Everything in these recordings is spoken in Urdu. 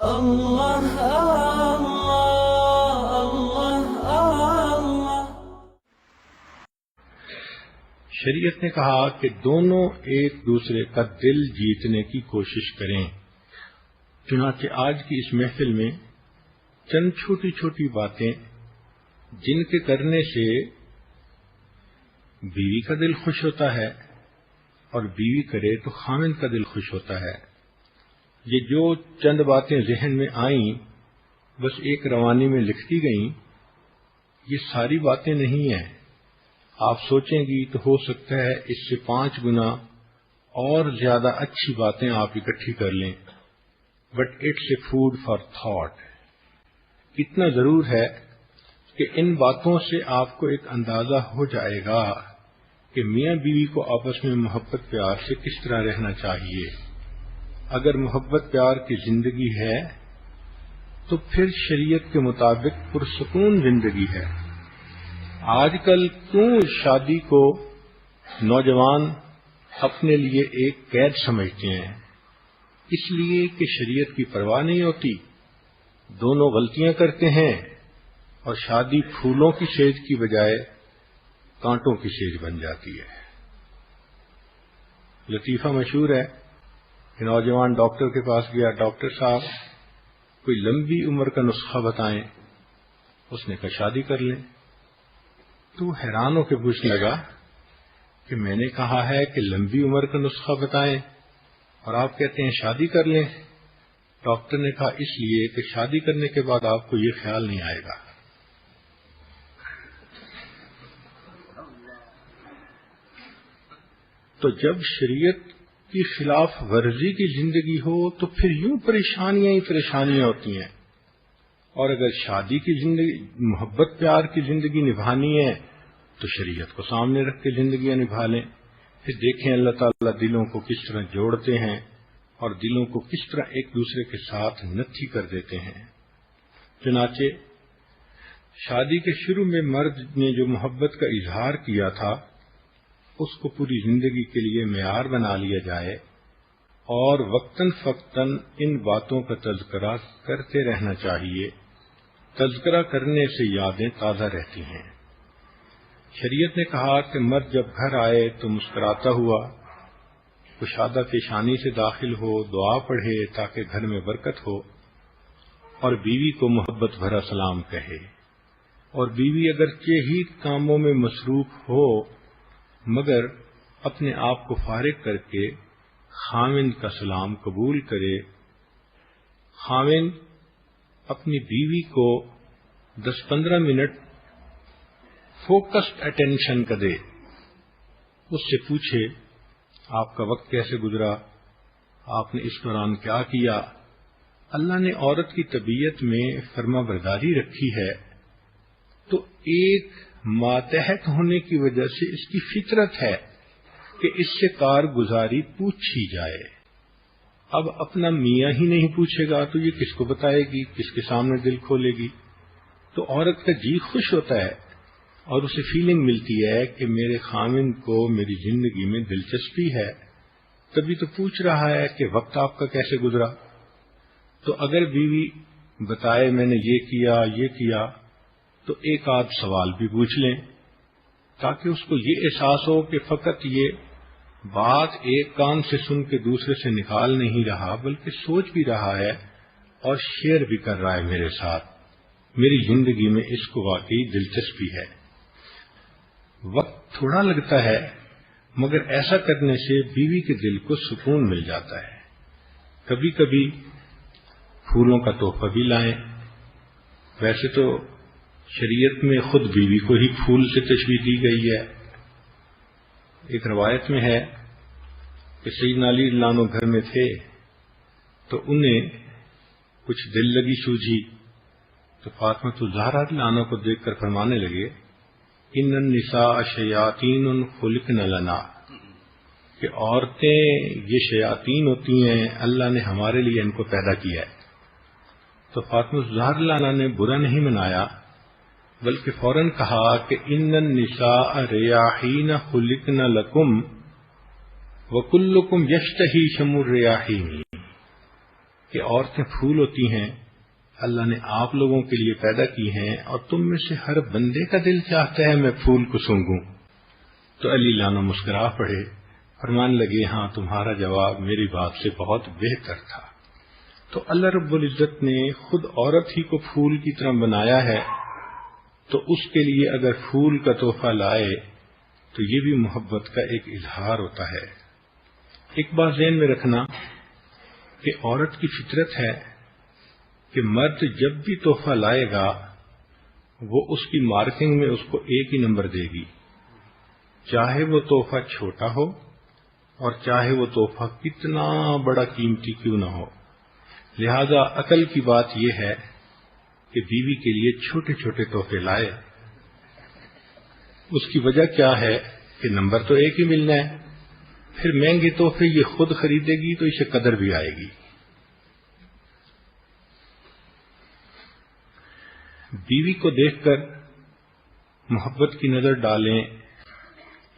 اللہ اللہ اللہ اللہ۔ شریعت نے کہا کہ دونوں ایک دوسرے کا دل جیتنے کی کوشش کریں۔ چنانچہ آج کی اس محفل میں چند چھوٹی چھوٹی باتیں جن کے کرنے سے بیوی کا دل خوش ہوتا ہے اور بیوی کرے تو خاوند کا دل خوش ہوتا ہے، یہ جو چند باتیں ذہن میں آئیں بس ایک روانی میں لکھ دی گئیں، یہ ساری باتیں نہیں ہیں۔ آپ سوچیں گی تو ہو سکتا ہے اس سے 5 گنا اور زیادہ اچھی باتیں آپ اکٹھی کر لیں، but it's a food for thought. اتنا ضرور ہے کہ ان باتوں سے آپ کو ایک اندازہ ہو جائے گا کہ میاں بیوی کو آپس میں محبت پیار سے کس طرح رہنا چاہیے۔ اگر محبت پیار کی زندگی ہے تو پھر شریعت کے مطابق پرسکون زندگی ہے۔ آج کل کیوں شادی کو نوجوان اپنے لیے ایک قید سمجھتے ہیں؟ اس لیے کہ شریعت کی پرواہ نہیں ہوتی، دونوں غلطیاں کرتے ہیں اور شادی پھولوں کی سیج کی بجائے کانٹوں کی سیج بن جاتی ہے۔ لطیفہ مشہور ہے کہ نوجوان ڈاکٹر کے پاس گیا، ڈاکٹر صاحب کوئی لمبی عمر کا نسخہ بتائیں۔ اس نے کہا شادی کر لیں۔ تو حیران ہو کے پوچھنے لگا کہ میں نے کہا ہے کہ لمبی عمر کا نسخہ بتائیں اور آپ کہتے ہیں شادی کر لیں۔ ڈاکٹر نے کہا اس لیے کہ شادی کرنے کے بعد آپ کو یہ خیال نہیں آئے گا۔ تو جب شریعت کی خلاف ورزی کی زندگی ہو تو پھر یوں پریشانیاں ہی پریشانیاں ہوتی ہیں، اور اگر شادی کی زندگی محبت پیار کی زندگی نبھانی ہے تو شریعت کو سامنے رکھ کے زندگیاں نبھا لیں۔ پھر دیکھیں اللہ تعالیٰ دلوں کو کس طرح جوڑتے ہیں اور دلوں کو کس طرح ایک دوسرے کے ساتھ نتھی کر دیتے ہیں۔ چنانچہ شادی کے شروع میں مرد نے جو محبت کا اظہار کیا تھا اس کو پوری زندگی کے لیے معیار بنا لیا جائے اور وقتاً فوقتاً ان باتوں کا تذکرہ کرتے رہنا چاہیے۔ تذکرہ کرنے سے یادیں تازہ رہتی ہیں۔ شریعت نے کہا کہ مرد جب گھر آئے تو مسکراتا ہوا کشادہ پیشانی سے داخل ہو، دعا پڑھے تاکہ گھر میں برکت ہو، اور بیوی کو محبت بھرا سلام کہے۔ اور بیوی اگرچہ ہی کاموں میں مصروف ہو مگر اپنے آپ کو فارغ کر کے خاوند کا سلام قبول کرے۔ خاوند اپنی بیوی کو 10-15 منٹ فوکسڈ اٹینشن کا دے، اس سے پوچھے آپ کا وقت کیسے گزرا، آپ نے اس دوران کیا کیا۔ اللہ نے عورت کی طبیعت میں فرما برداری رکھی ہے تو ایک ماتحت ہونے کی وجہ سے اس کی فطرت ہے کہ اس سے کارگزاری پوچھی جائے۔ اب اپنا میاں ہی نہیں پوچھے گا تو یہ کس کو بتائے گی، کس کے سامنے دل کھولے گی؟ تو عورت کا جی خوش ہوتا ہے اور اسے فیلنگ ملتی ہے کہ میرے خاوند کو میری زندگی میں دلچسپی ہے، تبھی تو پوچھ رہا ہے کہ وقت آپ کا کیسے گزرا۔ تو اگر بیوی بتائے میں نے یہ کیا تو ایک آدھ سوال بھی پوچھ لیں تاکہ اس کو یہ احساس ہو کہ فقط یہ بات ایک کان سے سن کے دوسرے سے نکال نہیں رہا بلکہ سوچ بھی رہا ہے اور شیئر بھی کر رہا ہے میرے ساتھ، میری زندگی میں اس کو واقعی دلچسپی ہے۔ وقت تھوڑا لگتا ہے مگر ایسا کرنے سے بیوی کے دل کو سکون مل جاتا ہے۔ کبھی کبھی پھولوں کا تحفہ بھی لائیں۔ ویسے تو شریعت میں خود بیوی کو ہی پھول سے تشبیہ دی گئی ہے۔ ایک روایت میں ہے کہ سیدنا علی رضی اللہ عنہ گھر میں تھے تو انہیں کچھ دل لگی سوجھی تو فاطمہ الزہرا رضی اللہ عنہ کو دیکھ کر فرمانے لگے ان النساء شیاطین خلقن لنا، کہ عورتیں یہ شیاطین ہوتی ہیں، اللہ نے ہمارے لیے ان کو پیدا کیا ہے۔ تو فاطمہ الزہرا رضی اللہ عنہ نے برا نہیں منایا بلکہ فوراً کہا کہ ان النساء ریاحین خلقن لکم وکلکم یشتہی شم الریاحین، کہ عورتیں پھول ہوتی ہیں، اللہ نے آپ لوگوں کے لیے پیدا کی ہیں، اور تم میں سے ہر بندے کا دل چاہتا ہے میں پھول کو سونگوں۔ تو علی لانا مسکرا پڑے، فرمان لگے ہاں تمہارا جواب میری بات سے بہت بہتر تھا۔ تو اللہ رب العزت نے خود عورت ہی کو پھول کی طرح بنایا ہے، تو اس کے لیے اگر پھول کا تحفہ لائے تو یہ بھی محبت کا ایک اظہار ہوتا ہے۔ ایک بات ذہن میں رکھنا کہ عورت کی فطرت ہے کہ مرد جب بھی تحفہ لائے گا وہ اس کی مارکنگ میں اس کو ایک ہی نمبر دے گی، چاہے وہ تحفہ چھوٹا ہو اور چاہے وہ تحفہ کتنا بڑا قیمتی کیوں نہ ہو۔ لہذا عقل کی بات یہ ہے کہ بیوی کے لیے چھوٹے چھوٹے تحفے لائے۔ اس کی وجہ کیا ہے کہ نمبر تو ایک ہی ملنا ہے، پھر مہنگے تحفے یہ خود خریدے گی تو اسے قدر بھی آئے گی۔ بیوی کو دیکھ کر محبت کی نظر ڈالیں،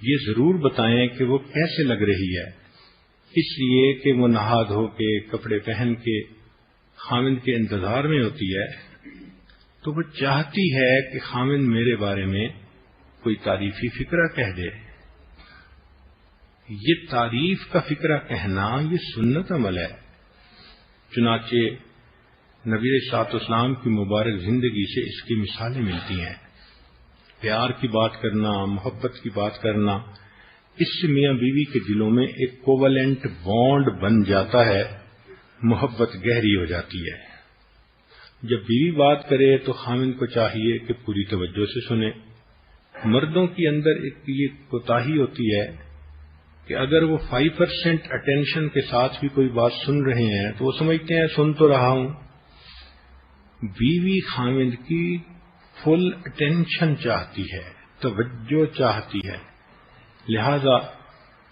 یہ ضرور بتائیں کہ وہ کیسے لگ رہی ہے، اس لیے کہ وہ نہا دھو کے کپڑے پہن کے خامند کے انتظار میں ہوتی ہے، تو وہ چاہتی ہے کہ خامند میرے بارے میں کوئی تعریفی فقرہ کہہ دے۔ یہ تعریف کا فقرہ کہنا یہ سنت عمل ہے، چنانچہ نبی علیہ الصلوۃ والسلام کی مبارک زندگی سے اس کی مثالیں ملتی ہیں۔ پیار کی بات کرنا، محبت کی بات کرنا، اس سے میاں بیوی کے دلوں میں ایک کوولنٹ بانڈ بن جاتا ہے، محبت گہری ہو جاتی ہے۔ جب بیوی بات کرے تو خامند کو چاہیے کہ پوری توجہ سے سنے۔ مردوں کے اندر ایک یہ کوتاہی ہوتی ہے کہ اگر وہ 5% اٹینشن کے ساتھ بھی کوئی بات سن رہے ہیں تو وہ سمجھتے ہیں سن تو رہا ہوں۔ بیوی خامند کی فل اٹینشن چاہتی ہے، توجہ چاہتی ہے، لہذا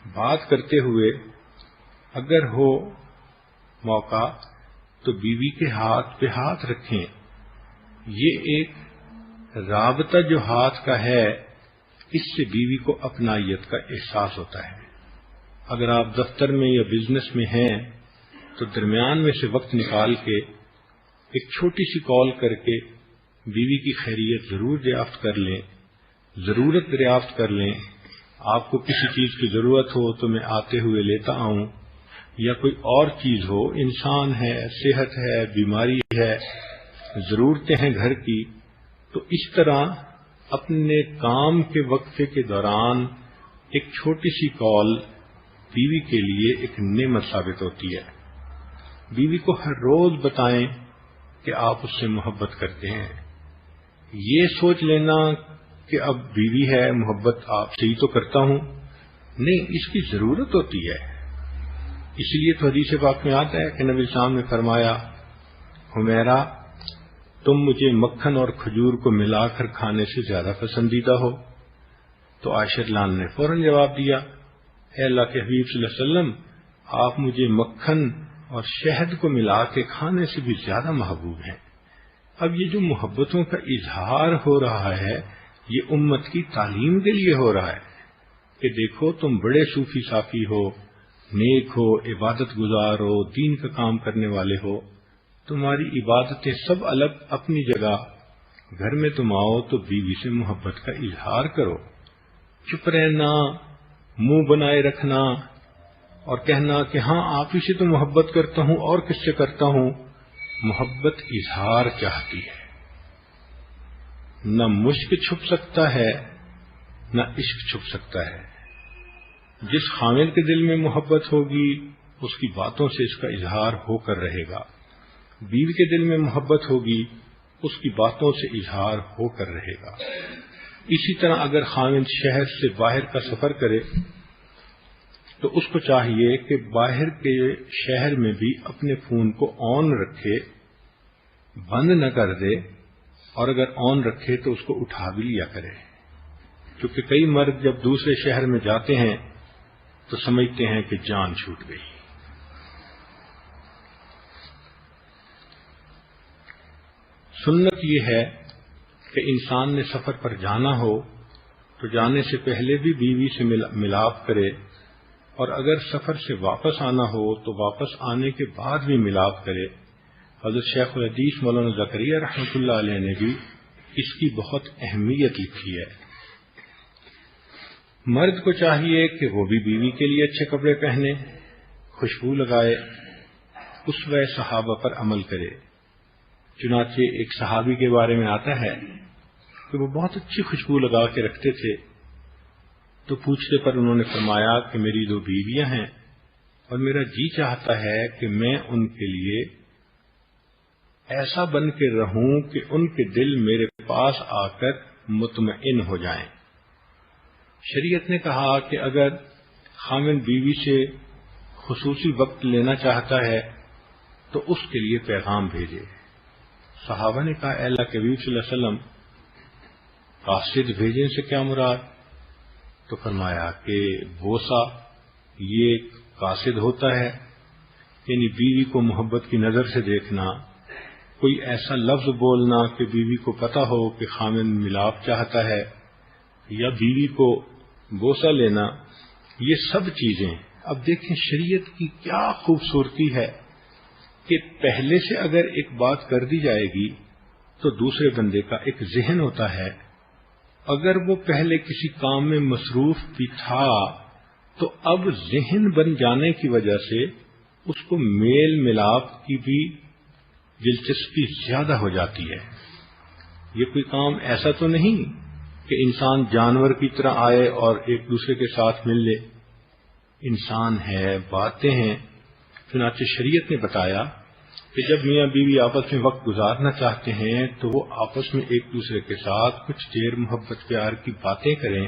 بات کرتے ہوئے اگر ہو موقع تو بیوی کے ہاتھ پہ ہاتھ رکھیں۔ یہ ایک رابطہ جو ہاتھ کا ہے، اس سے بیوی کو اپنائیت کا احساس ہوتا ہے۔ اگر آپ دفتر میں یا بزنس میں ہیں تو درمیان میں سے وقت نکال کے ایک چھوٹی سی کال کر کے بیوی کی خیریت ضرور دریافت کر لیں، ضرورت دریافت کر لیں۔ آپ کو کسی چیز کی ضرورت ہو تو میں آتے ہوئے لیتا آؤں، یا کوئی اور چیز ہو، انسان ہے، صحت ہے، بیماری ہے، ضرورتیں ہیں گھر کی، تو اس طرح اپنے کام کے وقفے کے دوران ایک چھوٹی سی کال بیوی کے لیے ایک نعمت ثابت ہوتی ہے۔ بیوی کو ہر روز بتائیں کہ آپ اس سے محبت کرتے ہیں۔ یہ سوچ لینا کہ اب بیوی ہے، محبت آپ سے ہی تو کرتا ہوں، نہیں، اس کی ضرورت ہوتی ہے۔ اس لیے تو حدیث پاک میں آتا ہے کہ نبی صاحب نے فرمایا، حمیرہ تم مجھے مکھن اور کھجور کو ملا کر کھانے سے زیادہ پسندیدہ ہو۔ تو عائشہ لان نے فوراً جواب دیا، اے اللہ کے حبیب صلی اللہ علیہ وسلم، آپ مجھے مکھن اور شہد کو ملا کے کھانے سے بھی زیادہ محبوب ہیں۔ اب یہ جو محبتوں کا اظہار ہو رہا ہے یہ امت کی تعلیم کے لیے ہو رہا ہے کہ دیکھو تم بڑے صوفی صافی ہو، نیک ہو، عبادت گزار ہو، دین کا کام کرنے والے ہو، تمہاری عبادتیں سب الگ اپنی جگہ، گھر میں تم آؤ تو بیوی سے محبت کا اظہار کرو۔ چپ رہنا، منہ بنائے رکھنا اور کہنا کہ ہاں آپ ہی سے تو محبت کرتا ہوں اور کس سے کرتا ہوں، محبت اظہار چاہتی ہے۔ نہ مشک چھپ سکتا ہے نہ عشق چھپ سکتا ہے۔ جس خامد کے دل میں محبت ہوگی اس کی باتوں سے اس کا اظہار ہو کر رہے گا، بیوی کے دل میں محبت ہوگی اس کی باتوں سے اظہار ہو کر رہے گا۔ اسی طرح اگر خامد شہر سے باہر کا سفر کرے تو اس کو چاہیے کہ باہر کے شہر میں بھی اپنے فون کو آن رکھے، بند نہ کر دے، اور اگر آن رکھے تو اس کو اٹھا بھی لیا کرے، کیونکہ کئی مرد جب دوسرے شہر میں جاتے ہیں تو سمجھتے ہیں کہ جان چھوٹ گئی۔ سنت یہ ہے کہ انسان نے سفر پر جانا ہو تو جانے سے پہلے بھی بیوی سے ملاپ کرے اور اگر سفر سے واپس آنا ہو تو واپس آنے کے بعد بھی ملاپ کرے۔ حضرت شیخ الحدیث مولانا زکریا رحمۃ اللہ علیہ نے بھی اس کی بہت اہمیت لکھی ہے۔ مرد کو چاہیے کہ وہ بھی بیوی کے لیے اچھے کپڑے پہنے، خوشبو لگائے، اسوہ صحابہ پر عمل کرے۔ چنانچہ ایک صحابی کے بارے میں آتا ہے کہ وہ بہت اچھی خوشبو لگا کے رکھتے تھے، تو پوچھنے پر انہوں نے فرمایا کہ میری 2 بیویاں ہیں اور میرا جی چاہتا ہے کہ میں ان کے لیے ایسا بن کے رہوں کہ ان کے دل میرے پاس آ کر مطمئن ہو جائیں۔ شریعت نے کہا کہ اگر خاوند بیوی سے خصوصی وقت لینا چاہتا ہے تو اس کے لیے پیغام بھیجے۔ صحابہ نے کہا اے اللہ کے حبیب صلی اللہ علیہ وسلم، قاصد بھیجنے سے کیا مراد؟ تو فرمایا کہ بوسہ یہ قاصد ہوتا ہے، یعنی بیوی کو محبت کی نظر سے دیکھنا، کوئی ایسا لفظ بولنا کہ بیوی کو پتہ ہو کہ خاوند ملاپ چاہتا ہے، یا بیوی کو بوسہ لینا، یہ سب چیزیں۔ اب دیکھیں شریعت کی کیا خوبصورتی ہے کہ پہلے سے اگر ایک بات کر دی جائے گی تو دوسرے بندے کا ایک ذہن ہوتا ہے، اگر وہ پہلے کسی کام میں مصروف بھی تھا تو اب ذہن بن جانے کی وجہ سے اس کو میل ملاپ کی بھی دلچسپی زیادہ ہو جاتی ہے۔ یہ کوئی کام ایسا تو نہیں کہ انسان جانور کی طرح آئے اور ایک دوسرے کے ساتھ مل لے، انسان ہے، باتیں ہیں۔ چنانچہ شریعت نے بتایا کہ جب میاں بیوی آپس میں وقت گزارنا چاہتے ہیں تو وہ آپس میں ایک دوسرے کے ساتھ کچھ دیر محبت پیار کی باتیں کریں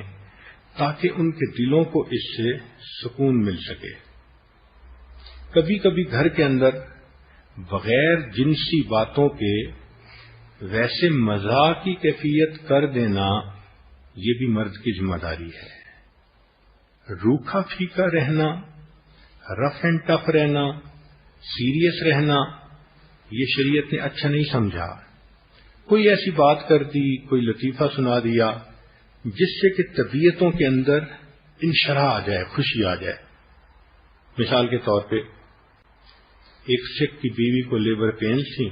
تاکہ ان کے دلوں کو اس سے سکون مل سکے۔ کبھی کبھی گھر کے اندر بغیر جنسی باتوں کے ویسے مزاح کی کیفیت کر دینا یہ بھی مرد کی ذمہ داری ہے۔ روکھا پھیکا رہنا، رف اینڈ ٹف رہنا، سیریس رہنا، یہ شریعت نے اچھا نہیں سمجھا۔ کوئی ایسی بات کر دی، کوئی لطیفہ سنا دیا جس سے کہ طبیعتوں کے اندر انشراح آ جائے، خوشی آ جائے۔ مثال کے طور پہ ایک سکھ کی بیوی کو لیبر پینس تھی،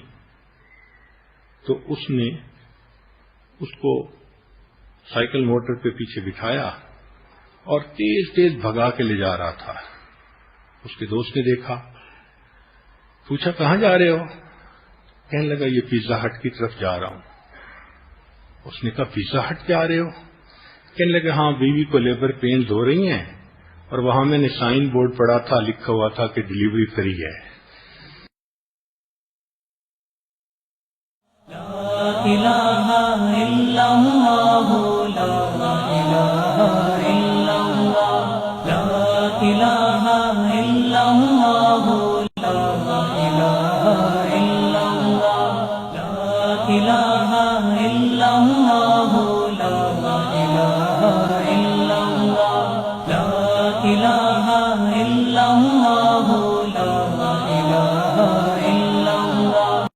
تو اس نے اس کو سائیکل موٹر پہ پیچھے بٹھایا اور تیز تیز بھگا کے لے جا رہا تھا۔ اس کے دوست نے دیکھا، پوچھا کہاں جا رہے ہو؟ کہنے لگا یہ پیزا ہٹ کی طرف جا رہا ہوں۔ اس نے کہا پیزا ہٹ جا رہے ہو؟ کہنے لگا ہاں، بیوی کو لیبر پین دھو رہی ہیں اور وہاں میں نے سائن بورڈ پڑھا تھا، لکھا ہوا تھا کہ ڈیلیوری فری ہے۔ لا الہ الا اللہ، لا الہ الا اللہ، لا الہ الا اللہ، لا الہ الا اللہ، لا الہ الا اللہ، لا الہ الا اللہ، لا الہ